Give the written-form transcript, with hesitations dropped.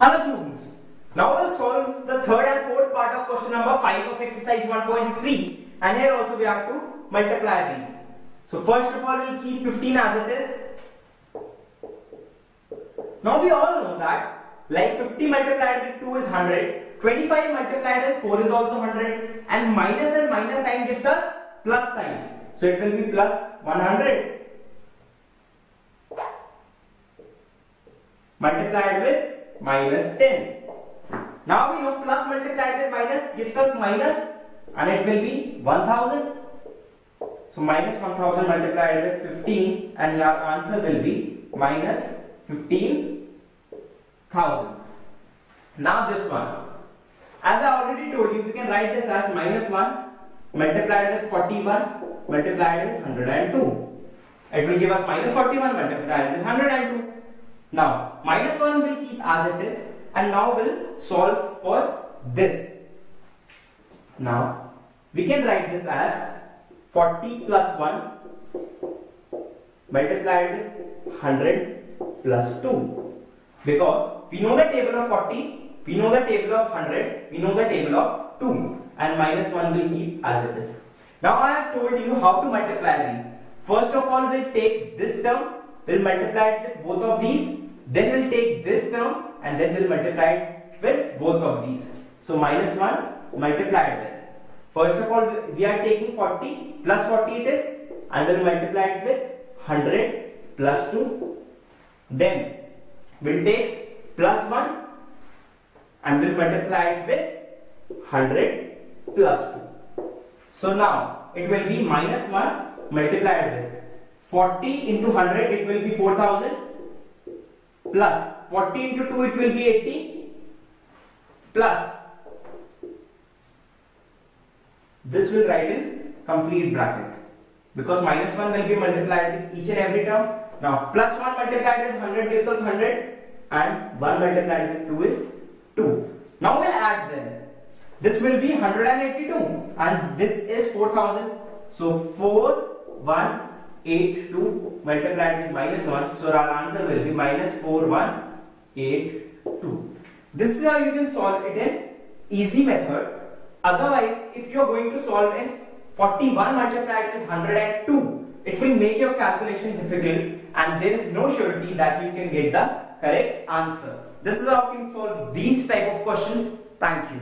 Hello students, now we'll solve the third and fourth part of question number 5 of exercise 1.3, and here also we have to multiply these. So first of all we'll keep 15 as it is. Now we all know that like 50 multiplied with 2 is 100, 25 multiplied with 4 is also 100, and minus sign gives us plus sign. So it will be plus 100 multiplied with minus 10. Now we know plus multiplied with minus gives us minus, and it will be 1000. So minus 1000 multiplied with 15, and your answer will be minus 15,000. Now this one, as I already told you, we can write this as minus 1 multiplied with 41 multiplied with 102. It will give us minus 41 multiplied with 102. Now minus 1 will keep as it is, and now we'll solve for this. Now we can write this as 40 plus 1 multiplied with 100 plus 2, because we know the table of 40, we know the table of 100, we know the table of 2, and minus 1 will keep as it is. Now I have told you how to multiply these. First of all, we'll take this term, we'll multiply it with both of these, then we'll take this term and then we'll multiply it with both of these. So minus 1 multiplied with, first of all we are taking 40 plus 40 it is, and we'll multiply it with 100 plus 2, then we'll take plus 1 and we'll multiply it with 100 plus 2. So now it will be minus 1 multiplied with 40 into 100, it will be 4000, plus 40 into 2, it will be 80, plus this will write in complete bracket, because minus 1 will be multiplied with each and every term. Now plus 1 multiplied with 100 gives us 100, and 1 multiplied with 2 is 2. Now we'll add them. This will be 182 and this is 4000. So 4182 multiplied with minus 1. So our answer will be minus 4182. This is how you can solve it in easy method. Otherwise, if you are going to solve in 41 multiplied with 102, it will make your calculation difficult, and there is no surety that you can get the correct answer. This is how you can solve these type of questions. Thank you.